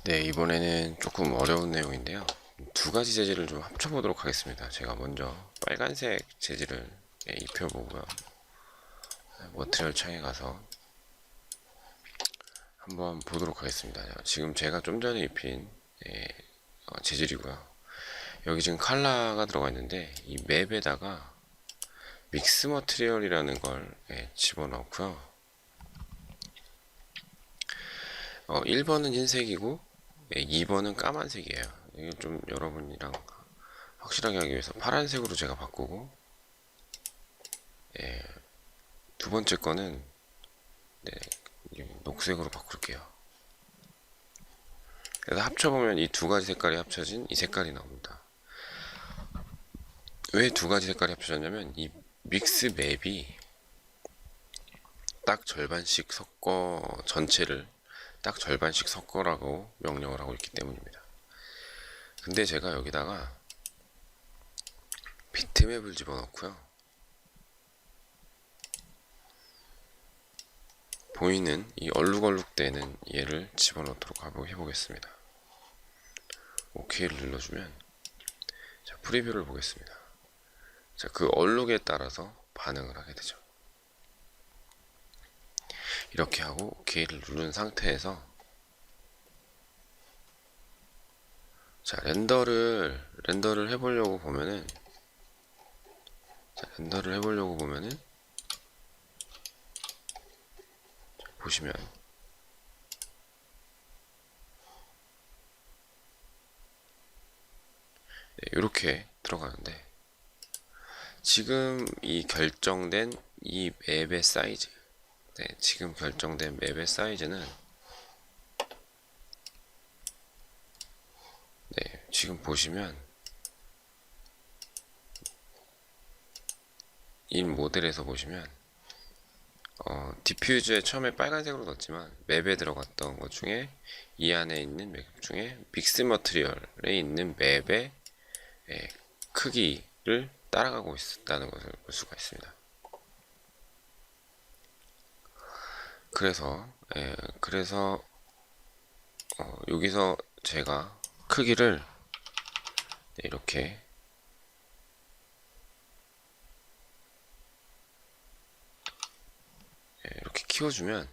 네, 이번에는 조금 어려운 내용인데요. 두 가지 재질을 좀 합쳐보도록 하겠습니다. 제가 먼저 빨간색 재질을 입혀보고요. 머티리얼 창에 가서 한번 보도록 하겠습니다. 지금 제가 좀 전에 입힌 재질이고요. 여기 지금 컬러가 들어가 있는데 이 맵에다가 믹스 머티리얼이라는 걸 집어넣고요. 1번은 흰색이고 2번은 까만색이에요. 이게 좀 여러분이랑 확실하게 하기 위해서 파란색으로 제가 바꾸고, 두 번째 거는 녹색으로 바꿀게요. 그래서 합쳐보면 이 두 가지 색깔이 합쳐진 이 색깔이 나옵니다. 왜 두 가지 색깔이 합쳐졌냐면 이 믹스 맵이 딱 절반씩 섞어, 전체를 딱 절반씩 섞어라고 명령을 하고 있기 때문입니다. 근데 제가 여기다가 비트맵을 집어넣고요. 보이는 이 얼룩얼룩대는 얘를 집어넣도록 해보겠습니다. OK를 눌러주면, 자, 프리뷰를 보겠습니다. 자, 그 얼룩에 따라서 반응을 하게 되죠. 이렇게 하고 OK를 누른 상태에서, 자, 렌더를 해보려고 보면은, 보시면 이렇게 들어가는데, 지금 이 결정된 이 맵의 사이즈, 지금 결정된 맵의 사이즈는 지금 보시면 이 모델에서 보시면 디퓨즈에 처음에 빨간색으로 넣었지만 맵에 들어갔던 것 중에 이 안에 있는 맵 중에 믹스 머티리얼에 있는 맵의 크기를 따라가고 있다는 것을 볼 수가 있습니다. 그래서 여기서 제가 크기를 이렇게 키워주면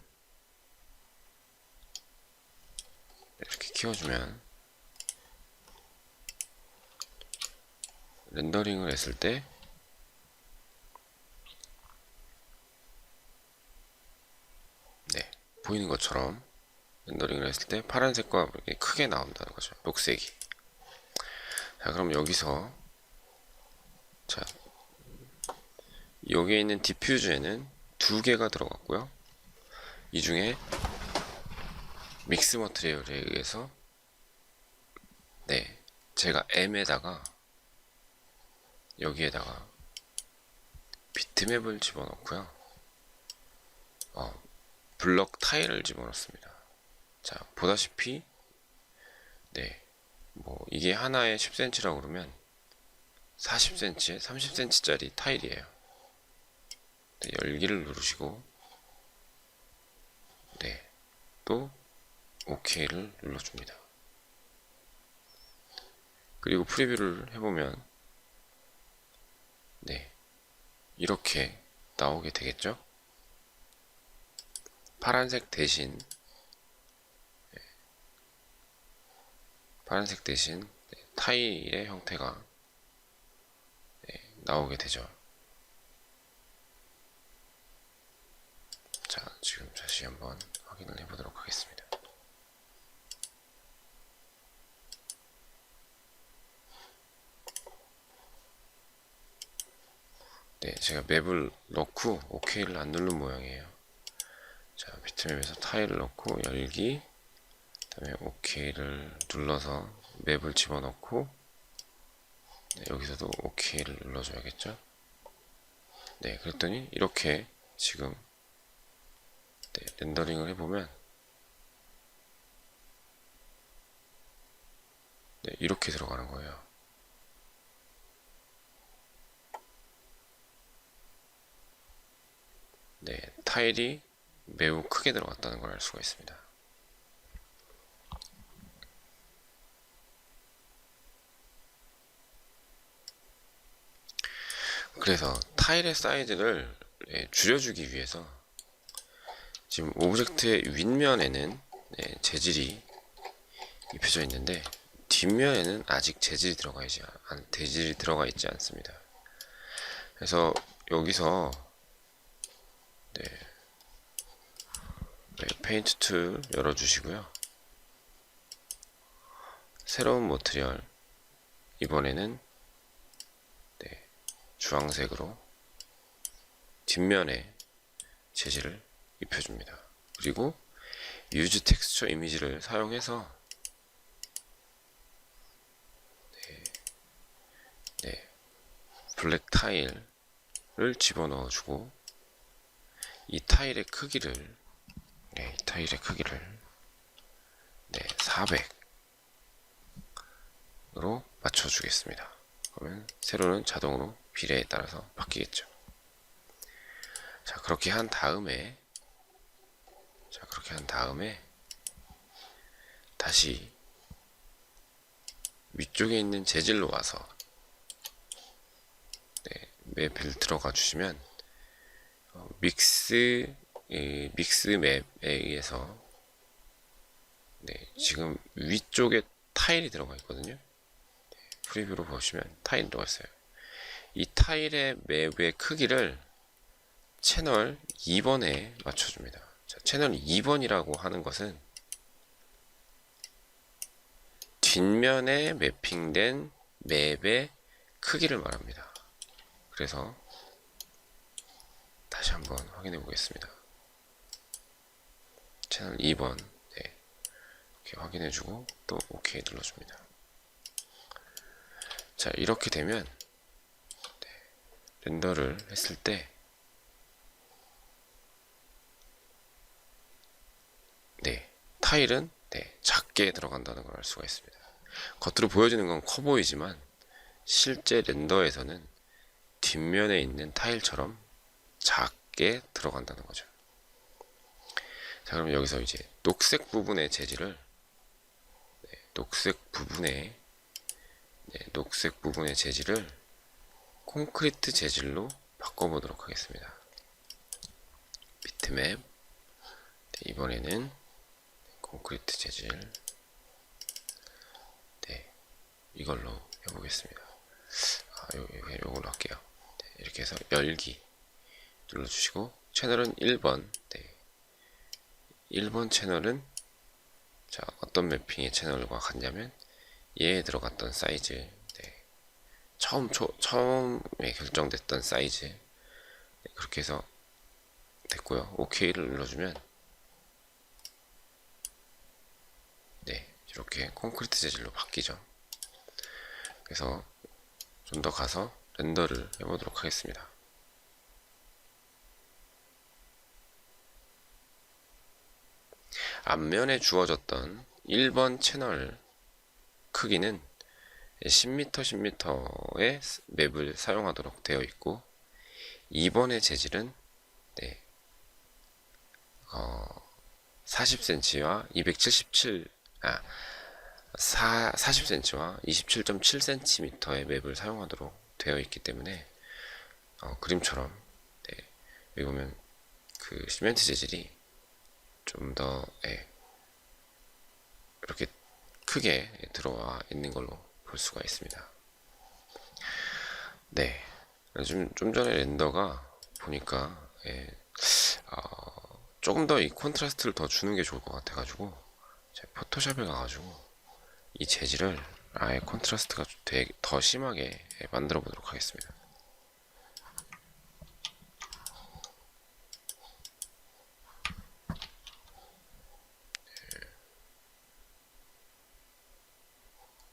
렌더링을 했을 때 보이는 것처럼 렌더링을 했을 때 파란색과 이렇게 크게 나온다는 거죠. 녹색이. 자, 그럼 여기서, 자, 여기에 있는 디퓨즈에는 두 개가 들어갔고요. 이 중에 믹스 머티리얼에 의해서 제가 M에다가 여기에다가 비트맵을 집어넣고요. 블럭 타일을 집어넣습니다. 자, 보다시피 뭐 이게 하나에 10cm라고 그러면 40cm에 30cm짜리 타일이에요. 열기를 누르시고 또 OK를 눌러줍니다. 그리고 프리뷰를 해보면 이렇게 나오게 되겠죠. 파란색 대신 타일의 형태가 나오게 되죠. 자, 지금 다시 한번 확인을 해보도록 하겠습니다. 제가 맵을 넣고 OK를 안 누른 모양이에요. 자, 비트맵에서 타일을 넣고 열기, 그 다음에 OK를 눌러서 맵을 집어넣고, 여기서도 OK를 눌러줘야겠죠. 그랬더니 이렇게 지금 렌더링을 해보면 이렇게 들어가는 거예요. 타일이 매우 크게 들어갔다는 걸 알 수가 있습니다. 그래서 타일의 사이즈를 줄여주기 위해서 지금 오브젝트의 윗면에는 재질이 입혀져 있는데 뒷면에는 아직 재질이 들어가 있지 않습니다. 그래서 여기서 페인트 툴 열어주시고요. 새로운 머티리얼, 이번에는 주황색으로 뒷면에 재질을 입혀줍니다. 그리고 유즈 텍스처 이미지를 사용해서 블랙 타일을 집어넣어주고 이 타일의 크기를 400으로 맞춰주겠습니다. 그러면 세로는 자동으로 비례에 따라서 바뀌겠죠. 자, 그렇게 한 다음에 다시 위쪽에 있는 재질로 와서 맵을 들어가 주시면 믹스 맵에 의해서 지금 위쪽에 타일이 들어가 있거든요. 프리뷰로 보시면 타일이 들어가 있어요. 이 타일의 맵의 크기를 채널 2번에 맞춰줍니다. 자, 채널 2번이라고 하는 것은 뒷면에 매핑된 맵의 크기를 말합니다. 그래서 다시 한번 확인해 보겠습니다. 채널 2번 이렇게 확인해 주고 또 OK 눌러줍니다. 자, 이렇게 되면 렌더를 했을 때 타일은 작게 들어간다는 걸 알 수가 있습니다. 겉으로 보여지는 건 커 보이지만 실제 렌더에서는 뒷면에 있는 타일처럼 작게 들어간다는 거죠. 자, 그럼 여기서 이제 녹색 부분의 재질을 녹색 부분의 재질을 콘크리트 재질로 바꿔보도록 하겠습니다. 비트맵 이번에는 콘크리트 재질 이걸로 해보겠습니다. 요걸로 할게요. 이렇게 해서 열기 눌러주시고 채널은 1번 1번 채널은 어떤 매핑의 채널과 같냐면 얘에 들어갔던 사이즈 처음에 결정됐던 사이즈 그렇게 해서 됐고요. OK를 눌러주면 이렇게 콘크리트 재질로 바뀌죠. 그래서 좀 더 가서 렌더를 해보도록 하겠습니다. 앞면에 주어졌던 1번 채널 크기는 10m 10m의 맵을 사용하도록 되어 있고 2번의 재질은 40cm와 40cm와 27.7cm의 맵을 사용하도록 되어 있기 때문에 그림처럼 여기 보면 그 시멘트 재질이 좀 더 이렇게 크게 들어와 있는 걸로 볼 수가 있습니다. 좀 전에 렌더가 보니까 조금 더 이 콘트라스트를 더 주는 게 좋을 것 같아가지고 포토샵에 가가지고 이 재질을 아예 콘트라스트가 더 심하게 만들어 보도록 하겠습니다.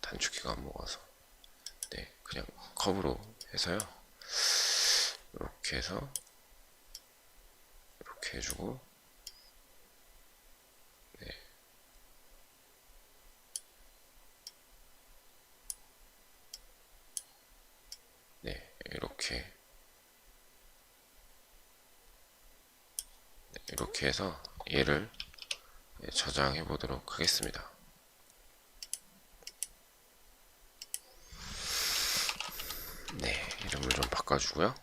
단축키가 안 먹어서 그냥 컵으로 해서요. 이렇게 해서 이렇게 해주고 이렇게 해서 얘를 저장해 보도록 하겠습니다. 이런 점을 좀 바꿔주고요.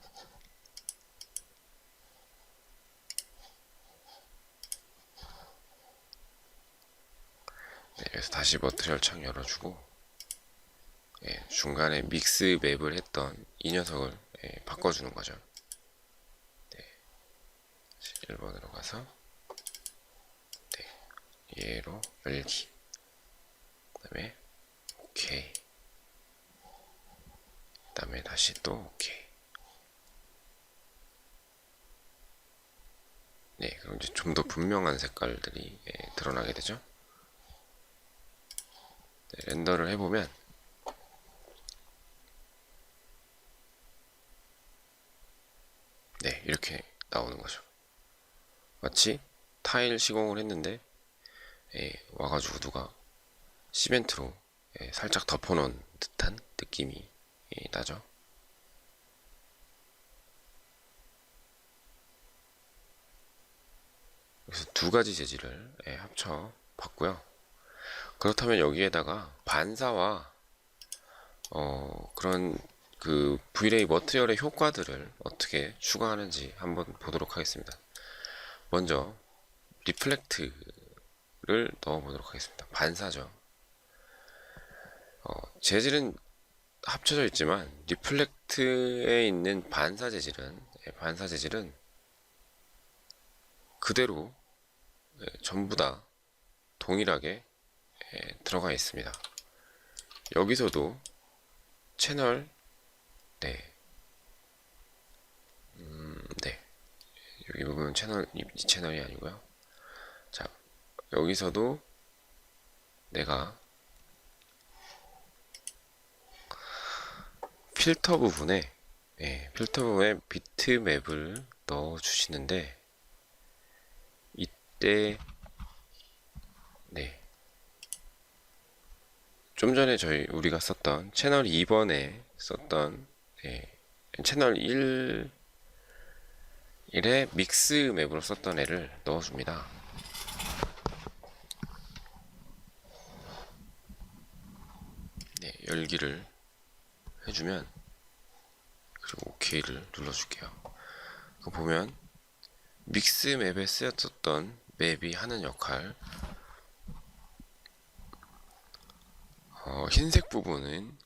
네, 그래서 다시 머트리얼 창 열어주고, 예, 중간에 믹스 맵을 했던 이 녀석을 바꿔주는 거죠. 네, 1번으로 가서 네, 얘로 열기, 그 다음에 오케이, 그 다음에 다시 또 오케이. 네, 그럼 이제 좀 더 분명한 색깔들이 드러나게 되죠. 네, 렌더를 해보면 네, 이렇게 나오는 거죠. 마치 타일 시공을 했는데 와가지고 누가 시멘트로 살짝 덮어놓은 듯한 느낌이 나죠. 그래서 두 가지 재질을 합쳐 봤고요. 그렇다면 여기에다가 반사와 그런 그 V-ray 머티리얼의 효과들을 어떻게 추가하는지 한번 보도록 하겠습니다. 먼저 리플렉트를 넣어보도록 하겠습니다. 반사죠. 재질은 합쳐져 있지만 리플렉트에 있는 반사 재질은 그대로 전부 다 동일하게 들어가 있습니다. 여기서도 채널 네, 네, 여기 부분은 이 채널이 아니고요. 자, 여기서도 내가 필터 부분에 비트맵을 넣어 주시는데, 이때 네, 좀 전에 우리가 썼던 채널 2번에 썼던 채널 1의 믹스 맵으로 썼던 애를 넣어줍니다. 네, 열기를 해주면, 그리고 OK를 눌러줄게요. 그 보면 믹스 맵에 쓰였던 맵이 하는 역할, 흰색 부분은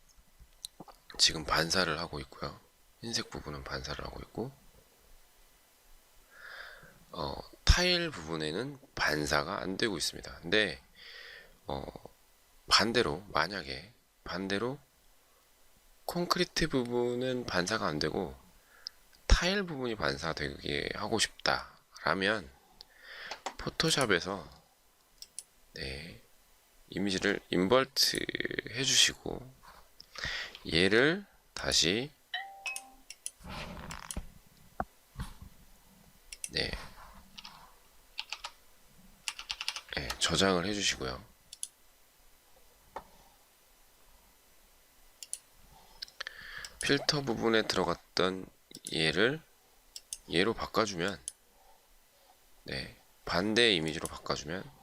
지금 반사를 하고 있고요. 흰색 부분은 반사를 하고 있고, 타일 부분에는 반사가 안 되고 있습니다. 근데 만약에 반대로 콘크리트 부분은 반사가 안 되고 타일 부분이 반사되게 하고 싶다라면 포토샵에서 이미지를 인버트 해주시고, 얘를 다시 저장을 해주시고요. 필터 부분에 들어갔던 얘로 바꿔주면, 반대 이미지로 바꿔주면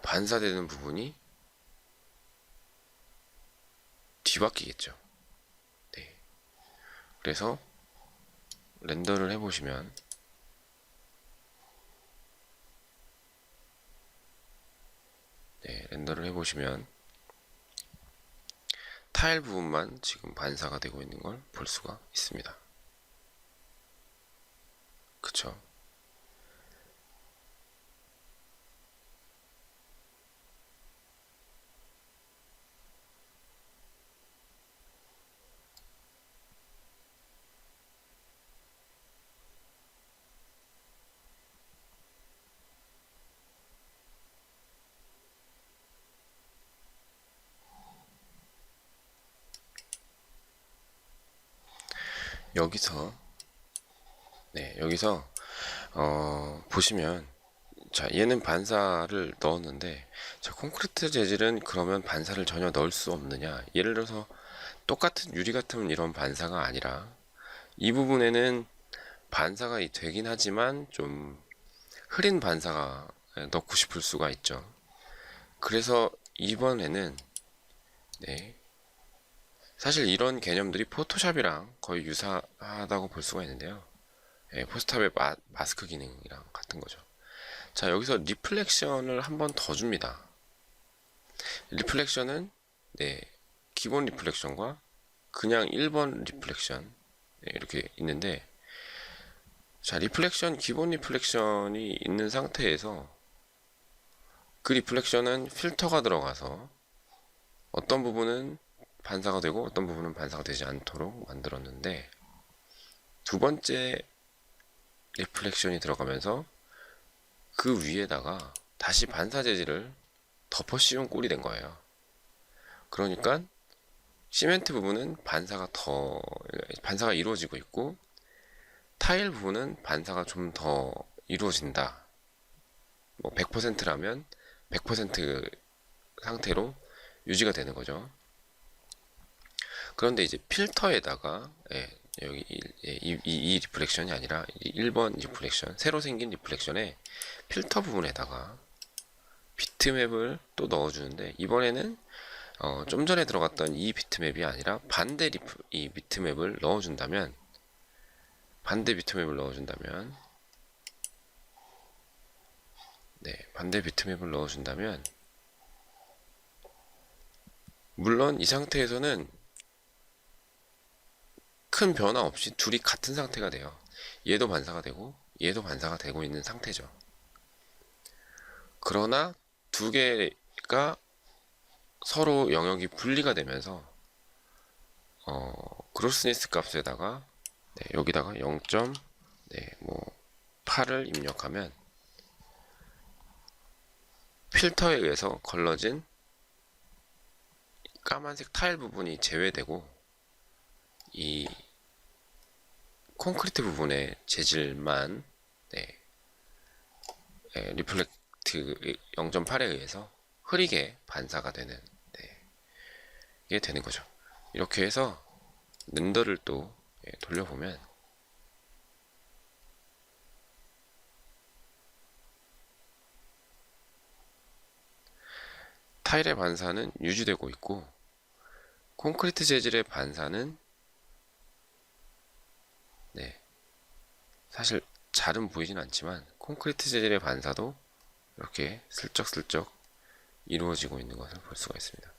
반사되는 부분이 뒤바뀌겠죠. 네. 그래서 렌더를 해보시면 타일 부분만 지금 반사가 되고 있는 걸 볼 수가 있습니다. 그쵸? 여기서 보시면, 자, 얘는 반사를 넣었는데, 자, 콘크리트 재질은 그러면 반사를 전혀 넣을 수 없느냐? 예를 들어서 똑같은 유리 같은 이런 반사가 아니라 이 부분에는 반사가 되긴 하지만 좀 흐린 반사가 넣고 싶을 수가 있죠. 그래서 이번에는 사실 이런 개념들이 포토샵이랑 거의 유사하다고 볼 수가 있는데요. 예, 포토샵의 마스크 기능이랑 같은 거죠. 자, 여기서 리플렉션을 한 번 더 줍니다. 리플렉션은 네, 기본 리플렉션과 그냥 1번 리플렉션 네, 이렇게 있는데, 자, 리플렉션, 기본 리플렉션이 있는 상태에서 그 리플렉션은 필터가 들어가서 어떤 부분은 반사가 되고 어떤 부분은 반사가 되지 않도록 만들었는데, 두 번째 리플렉션이 들어가면서 그 위에다가 다시 반사 재질을 덮어 씌운 꼴이 된 거예요. 그러니까 시멘트 부분은 반사가 이루어지고 있고, 타일 부분은 반사가 좀 더 이루어진다. 뭐 100%라면 100% 상태로 유지가 되는 거죠. 그런데 이제 필터에다가 여기 이 리플렉션이 아니라 1번 리플렉션, 새로 생긴 리플렉션에 필터 부분에다가 비트맵을 또 넣어주는데, 이번에는 좀 전에 들어갔던 이 비트맵이 아니라 이 비트맵을 넣어준다면, 반대 비트맵을 넣어준다면, 물론 이 상태에서는 큰 변화 없이 둘이 같은 상태가 돼요. 얘도 반사가 되고 얘도 반사가 되고 있는 상태죠. 그러나 두 개가 서로 영역이 분리가 되면서 그로스니스 값에다가 여기다가 0.8을 입력하면 필터에 의해서 걸러진 까만색 타일 부분이 제외되고, 이 콘크리트 부분의 재질만 리플렉트 0.8에 의해서 흐리게 반사가 되는 게 되는 거죠. 이렇게 해서 렌더를 또 돌려보면 타일의 반사는 유지되고 있고, 콘크리트 재질의 반사는 사실 잘은 보이진 않지만 콘크리트 재질의 반사도 이렇게 슬쩍슬쩍 이루어지고 있는 것을 볼 수가 있습니다.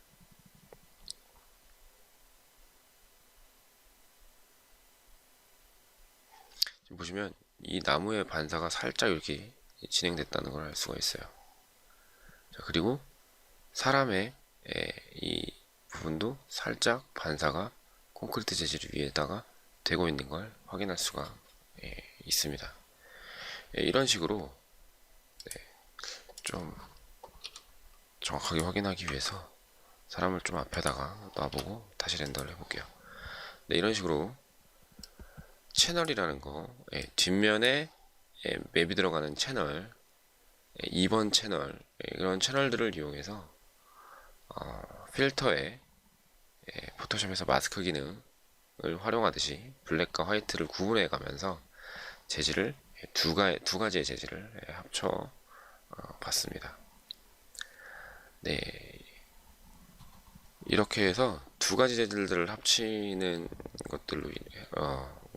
지금 보시면 이 나무의 반사가 살짝 이렇게 진행됐다는 걸 알 수가 있어요. 자, 그리고 사람의 이 부분도 살짝 반사가 콘크리트 재질 위에다가 되고 있는 걸 확인할 수가 있습니다. 이런 식으로 좀 정확하게 확인하기 위해서 사람을 좀 앞에다가 놔보고 다시 렌더를 해볼게요. 이런 식으로 채널이라는 거, 뒷면에 맵이 들어가는 채널, 2번 채널, 이런 채널들을 이용해서 필터에 포토샵에서 마스크 기능을 활용하듯이 블랙과 화이트를 구분해 가면서 재질을 두 가지의 재질을 합쳐 봤습니다. 네, 이렇게 해서 두 가지 재질들을 합치는 것들로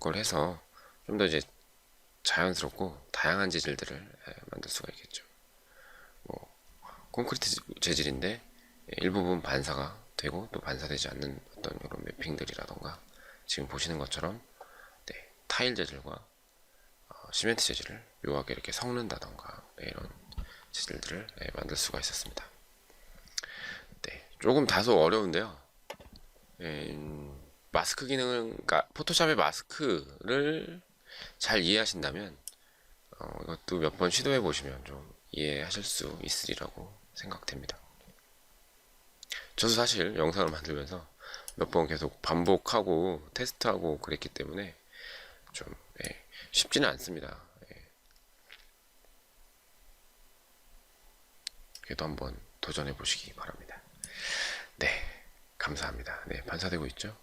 걸 해서 좀 더 이제 자연스럽고 다양한 재질들을 만들 수가 있겠죠. 뭐 콘크리트 재질인데 일부분 반사가 되고 또 반사되지 않는 어떤 이런 매핑들이라던가, 지금 보시는 것처럼 타일 재질과 시멘트 재질을 묘하게 이렇게 섞는다던가 이런 재질들을 만들 수가 있었습니다. 조금 다소 어려운데요. 마스크 기능은, 그러니까 포토샵의 마스크를 잘 이해하신다면 이것도 몇 번 시도해 보시면 좀 이해하실 수 있으리라고 생각됩니다. 저도 사실 영상을 만들면서 몇 번 계속 반복하고 테스트하고 그랬기 때문에 좀 쉽지는 않습니다. 그래도 한번 도전해 보시기 바랍니다. 네, 감사합니다. 반사되고 있죠?